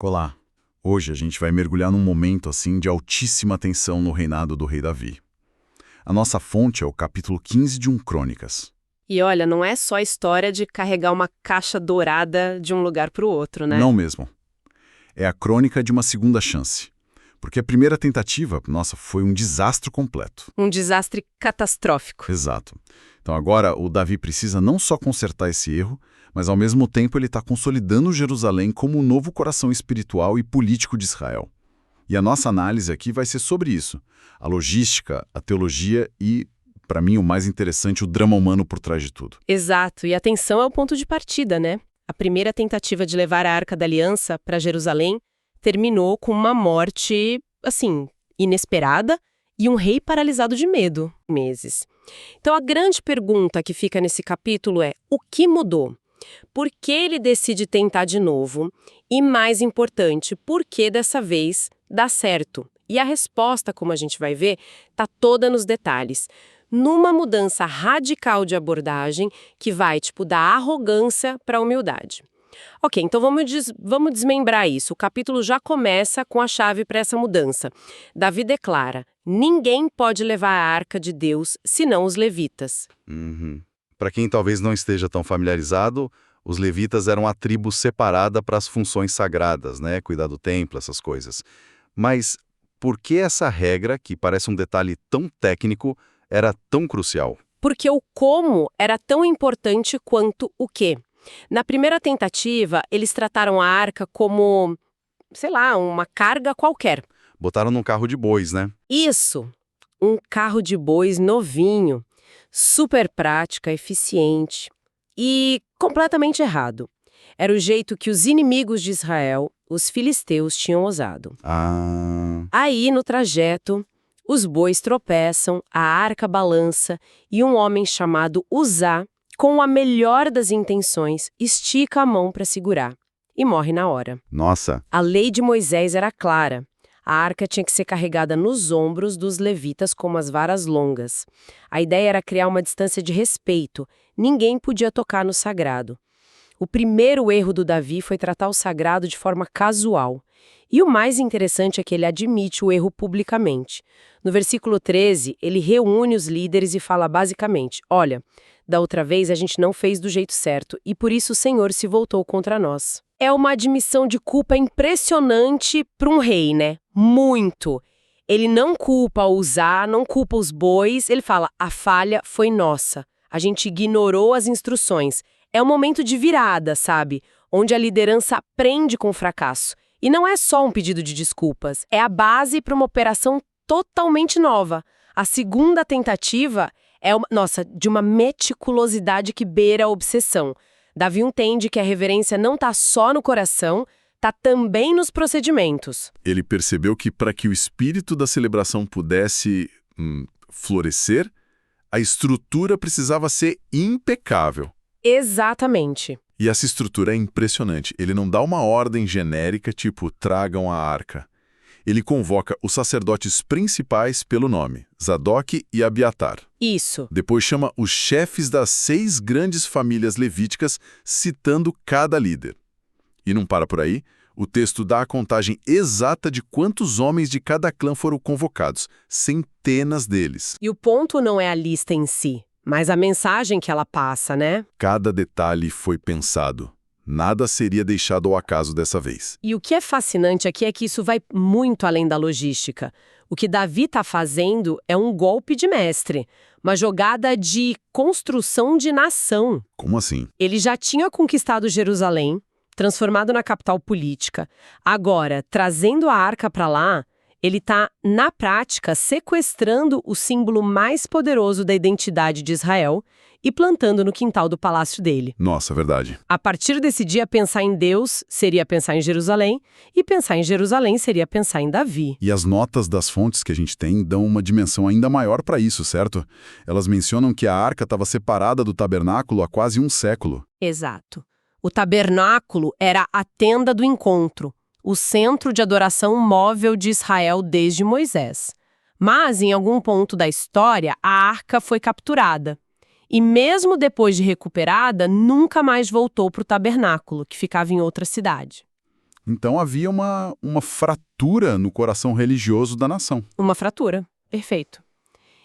Olá! Hoje a gente vai mergulhar num momento assim de altíssima tensão no reinado do rei Davi. A nossa fonte é o capítulo 15 de Crônicas. E olha, não é só a história de carregar uma caixa dourada de um lugar para o outro, né? Não mesmo. É a crônica de uma segunda chance. Porque a primeira tentativa, nossa, foi um desastre completo. Um desastre catastrófico. Exato. Então agora o Davi precisa não só consertar esse erro, mas ao mesmo tempo ele está consolidando Jerusalém como o novo coração espiritual e político de Israel. E a nossa análise aqui vai ser sobre isso. A logística, a teologia e, para mim, o mais interessante, o drama humano por trás de tudo. Exato, e a tensão é o ponto de partida, né? A primeira tentativa de levar a Arca da Aliança para Jerusalém terminou com uma morte, assim, inesperada e um rei paralisado de medo, meses. Então a grande pergunta que fica nesse capítulo é: o que mudou? Por que ele decide tentar de novo? E mais importante, por que dessa vez dá certo? E a resposta, como a gente vai ver, está toda nos detalhes. Numa mudança radical de abordagem que vai, da arrogância para a humildade. Ok, então vamos desmembrar isso. O capítulo já começa com a chave para essa mudança. Davi declara: ninguém pode levar a arca de Deus senão os levitas. Para quem talvez não esteja tão familiarizado, os levitas eram a tribo separada para as funções sagradas, né? Cuidar do templo, essas coisas. Mas por que essa regra, que parece um detalhe tão técnico, era tão crucial? Porque o como era tão importante quanto o quê. Na primeira tentativa, eles trataram a arca como, sei lá, uma carga qualquer. Botaram num carro de bois, né? Isso, um carro de bois novinho, super prática, eficiente e completamente errado. Era o jeito que os inimigos de Israel, os filisteus, tinham usado. Aí, no trajeto, os bois tropeçam, a arca balança e um homem chamado Uzá, com a melhor das intenções, estica a mão para segurar e morre na hora. Nossa! A lei de Moisés era clara. A arca tinha que ser carregada nos ombros dos levitas como as varas longas. A ideia era criar uma distância de respeito. Ninguém podia tocar no sagrado. O primeiro erro do Davi foi tratar o sagrado de forma casual. E o mais interessante é que ele admite o erro publicamente. No versículo 13, ele reúne os líderes e fala basicamente: olha, da outra vez a gente não fez do jeito certo e por isso o Senhor se voltou contra nós. É uma admissão de culpa impressionante para um rei, né? Muito. Ele não culpa Uzá, não culpa os bois, ele fala: a falha foi nossa. A gente ignorou as instruções. É um momento de virada, sabe? Onde a liderança aprende com o fracasso. E não é só um pedido de desculpas, é a base para uma operação totalmente nova. A segunda tentativa é de uma meticulosidade que beira a obsessão. Davi entende que a reverência não está só no coração, está também nos procedimentos. Ele percebeu que para que o espírito da celebração pudesse florescer, a estrutura precisava ser impecável. Exatamente. E essa estrutura é impressionante. Ele não dá uma ordem genérica, tipo, tragam a arca. Ele convoca os sacerdotes principais pelo nome, Zadok e Abiatar. Isso. Depois chama os chefes das 6 grandes famílias levíticas, citando cada líder. E não para por aí, o texto dá a contagem exata de quantos homens de cada clã foram convocados, centenas deles. E o ponto não é a lista em si, mas a mensagem que ela passa, né? Cada detalhe foi pensado. Nada seria deixado ao acaso dessa vez. E o que é fascinante aqui é que isso vai muito além da logística. O que Davi está fazendo é um golpe de mestre, uma jogada de construção de nação. Como assim? Ele já tinha conquistado Jerusalém, transformado na capital política. Agora, trazendo a arca para lá, ele está, na prática, sequestrando o símbolo mais poderoso da identidade de Israel e plantando no quintal do palácio dele. Nossa, verdade. A partir desse dia, pensar em Deus seria pensar em Jerusalém, e pensar em Jerusalém seria pensar em Davi. E as notas das fontes que a gente tem dão uma dimensão ainda maior para isso, certo? Elas mencionam que a arca estava separada do tabernáculo há quase um século. Exato. O tabernáculo era a tenda do encontro, o centro de adoração móvel de Israel desde Moisés. Mas, em algum ponto da história, a arca foi capturada. E mesmo depois de recuperada, nunca mais voltou para o tabernáculo, que ficava em outra cidade. Então havia uma fratura no coração religioso da nação. Uma fratura. Perfeito.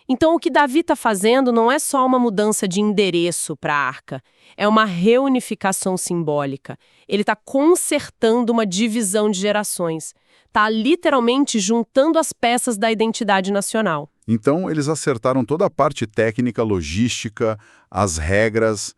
Então, o que Davi está fazendo não é só uma mudança de endereço para a arca, é uma reunificação simbólica. Ele está consertando uma divisão de gerações. Está literalmente juntando as peças da identidade nacional. Então, eles acertaram toda a parte técnica, logística, as regras.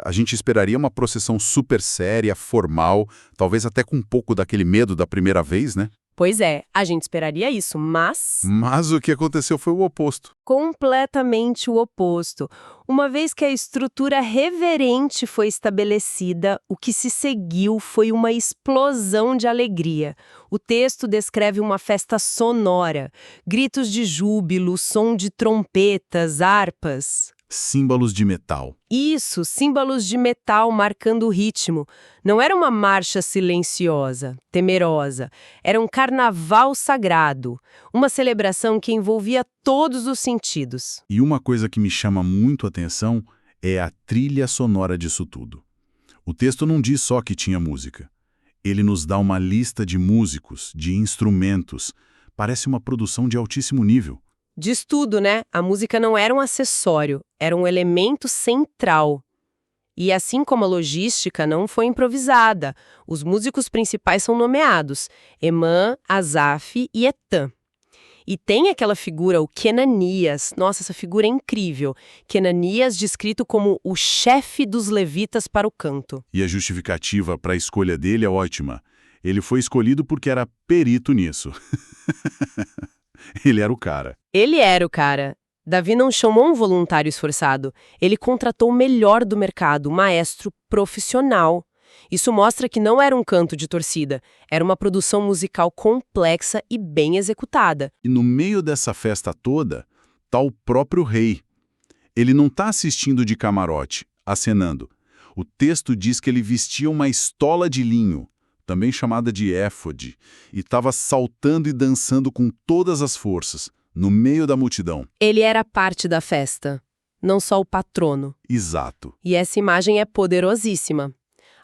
A gente esperaria uma procissão super séria, formal, talvez até com um pouco daquele medo da primeira vez, né? Pois é, a gente esperaria isso, mas... Mas o que aconteceu foi o oposto. Completamente o oposto. Uma vez que a estrutura reverente foi estabelecida, o que se seguiu foi uma explosão de alegria. O texto descreve uma festa sonora, gritos de júbilo, som de trompetas, harpas. Símbolos de metal. Isso, símbolos de metal marcando o ritmo. Não era uma marcha silenciosa, temerosa. Era um carnaval sagrado. Uma celebração que envolvia todos os sentidos. E uma coisa que me chama muito a atenção é a trilha sonora disso tudo. O texto não diz só que tinha música. Ele nos dá uma lista de músicos, de instrumentos. Parece uma produção de altíssimo nível. Diz tudo, né? A música não era um acessório, era um elemento central. E assim como a logística não foi improvisada, os músicos principais são nomeados: Emã, Asaf e Etã. E tem aquela figura, o Quenanias. Nossa, essa figura é incrível. Quenanias descrito como o chefe dos levitas para o canto. E a justificativa para a escolha dele é ótima. Ele foi escolhido porque era perito nisso. Ele era o cara. Ele era o cara. Davi não chamou um voluntário esforçado. Ele contratou o melhor do mercado, um maestro profissional. Isso mostra que não era um canto de torcida. Era uma produção musical complexa e bem executada. E no meio dessa festa toda, tá o próprio rei. Ele não está assistindo de camarote, acenando. O texto diz que ele vestia uma estola de linho, também chamada de éfode, e estava saltando e dançando com todas as forças, no meio da multidão. Ele era parte da festa, não só o patrono. Exato. E essa imagem é poderosíssima.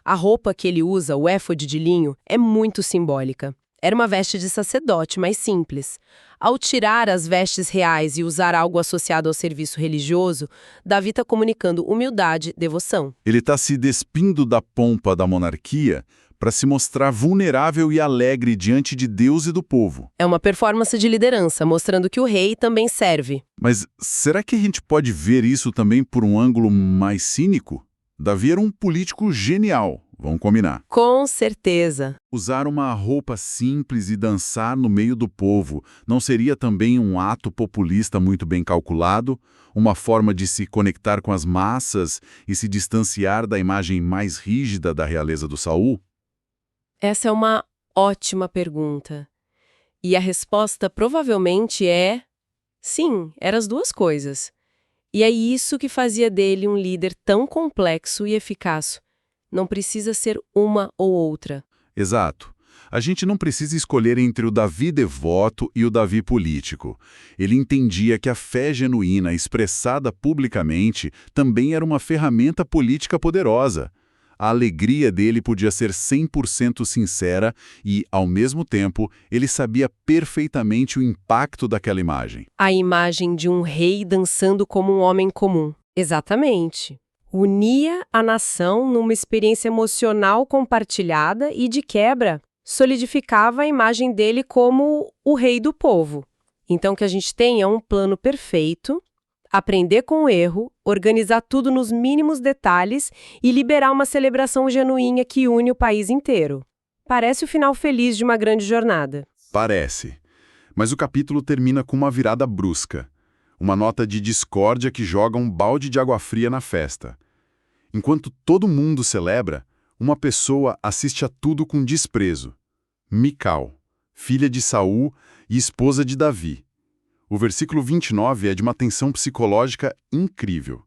A roupa que ele usa, o éfode de linho, é muito simbólica. Era uma veste de sacerdote, mais simples. Ao tirar as vestes reais e usar algo associado ao serviço religioso, Davi está comunicando humildade, devoção. Ele está se despindo da pompa da monarquia para se mostrar vulnerável e alegre diante de Deus e do povo. É uma performance de liderança, mostrando que o rei também serve. Mas será que a gente pode ver isso também por um ângulo mais cínico? Davi era um político genial, vamos combinar. Com certeza. Usar uma roupa simples e dançar no meio do povo não seria também um ato populista muito bem calculado? Uma forma de se conectar com as massas e se distanciar da imagem mais rígida da realeza do Saul? Essa é uma ótima pergunta. E a resposta provavelmente é: sim, eram as duas coisas. E é isso que fazia dele um líder tão complexo e eficaz. Não precisa ser uma ou outra. Exato. A gente não precisa escolher entre o Davi devoto e o Davi político. Ele entendia que a fé genuína, expressada publicamente, também era uma ferramenta política poderosa. A alegria dele podia ser 100% sincera e, ao mesmo tempo, ele sabia perfeitamente o impacto daquela imagem. A imagem de um rei dançando como um homem comum. Exatamente. Unia a nação numa experiência emocional compartilhada e, de quebra, solidificava a imagem dele como o rei do povo. Então, o que a gente tem é um plano perfeito, aprender com o erro, organizar tudo nos mínimos detalhes e liberar uma celebração genuína que une o país inteiro. Parece o final feliz de uma grande jornada. Parece. Mas o capítulo termina com uma virada brusca. Uma nota de discórdia que joga um balde de água fria na festa. Enquanto todo mundo celebra, uma pessoa assiste a tudo com desprezo. Mical, filha de Saul e esposa de Davi. O versículo 29 é de uma tensão psicológica incrível.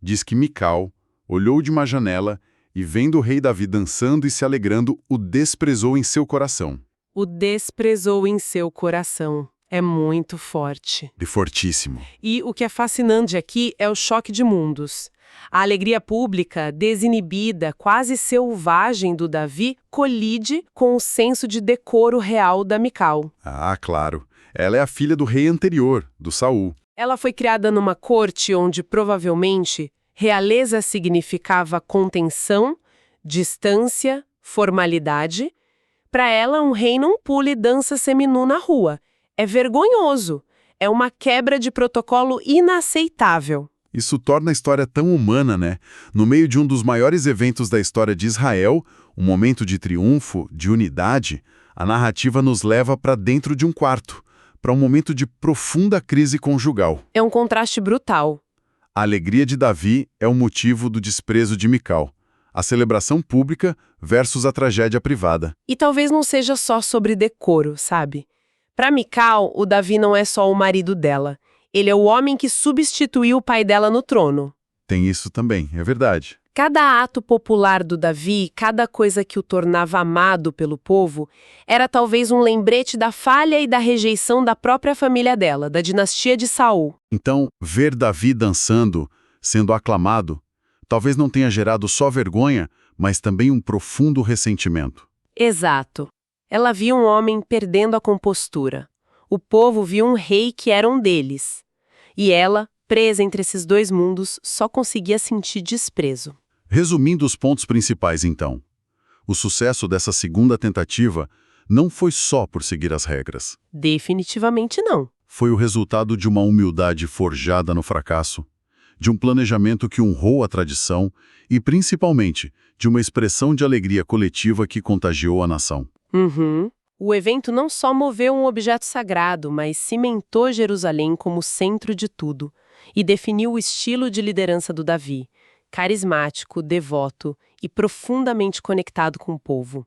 Diz que Mical olhou de uma janela e, vendo o rei Davi dançando e se alegrando, o desprezou em seu coração. O desprezou em seu coração. É muito forte. E fortíssimo. E o que é fascinante aqui é o choque de mundos. A alegria pública, desinibida, quase selvagem do Davi, colide com o senso de decoro real da Mical. Ah, claro. Ela é a filha do rei anterior, do Saul. Ela foi criada numa corte onde, provavelmente, realeza significava contenção, distância, formalidade. Para ela, um rei não pula e dança seminu na rua. É vergonhoso. É uma quebra de protocolo inaceitável. Isso torna a história tão humana, né? No meio de um dos maiores eventos da história de Israel, um momento de triunfo, de unidade, a narrativa nos leva para dentro de um quarto, para um momento de profunda crise conjugal. É um contraste brutal. A alegria de Davi é o motivo do desprezo de Mical. A celebração pública versus a tragédia privada. E talvez não seja só sobre decoro, sabe? Para Mical, o Davi não é só o marido dela. Ele é o homem que substituiu o pai dela no trono. Tem isso também, é verdade. Cada ato popular do Davi, cada coisa que o tornava amado pelo povo, era talvez um lembrete da falha e da rejeição da própria família dela, da dinastia de Saul. Então, ver Davi dançando, sendo aclamado, talvez não tenha gerado só vergonha, mas também um profundo ressentimento. Exato. Ela viu um homem perdendo a compostura. O povo viu um rei que era um deles. E ela, presa entre esses dois mundos, só conseguia sentir desprezo. Resumindo os pontos principais, então. O sucesso dessa segunda tentativa não foi só por seguir as regras. Definitivamente não. Foi o resultado de uma humildade forjada no fracasso, de um planejamento que honrou a tradição e, principalmente, de uma expressão de alegria coletiva que contagiou a nação. O evento não só moveu um objeto sagrado, mas cimentou Jerusalém como centro de tudo e definiu o estilo de liderança do Davi, carismático, devoto e profundamente conectado com o povo.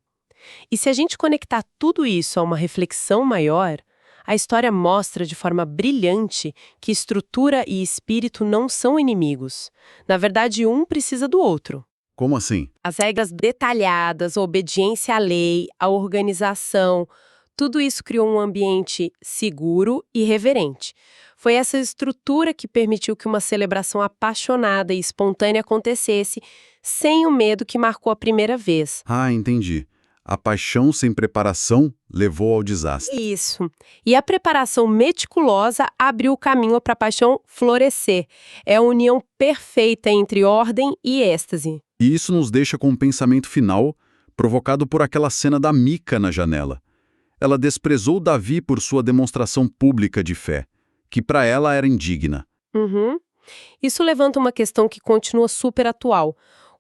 E se a gente conectar tudo isso a uma reflexão maior, a história mostra de forma brilhante que estrutura e espírito não são inimigos. Na verdade, um precisa do outro. Como assim? As regras detalhadas, a obediência à lei, a organização, tudo isso criou um ambiente seguro e reverente. Foi essa estrutura que permitiu que uma celebração apaixonada e espontânea acontecesse, sem o medo que marcou a primeira vez. Ah, entendi. A paixão sem preparação levou ao desastre. Isso. E a preparação meticulosa abriu o caminho para a paixão florescer. É a união perfeita entre ordem e êxtase. E isso nos deixa com um pensamento final, provocado por aquela cena da Mica na janela. Ela desprezou Davi por sua demonstração pública de fé, que para ela era indigna. Isso levanta uma questão que continua super atual.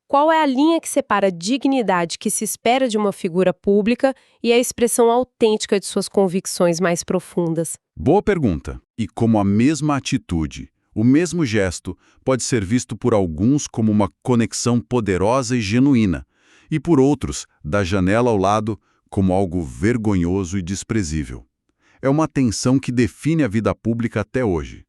Qual é a linha que separa a dignidade que se espera de uma figura pública e a expressão autêntica de suas convicções mais profundas? Boa pergunta. E como a mesma atitude, o mesmo gesto, pode ser visto por alguns como uma conexão poderosa e genuína, e por outros, da janela ao lado, como algo vergonhoso e desprezível. É uma tensão que define a vida pública até hoje.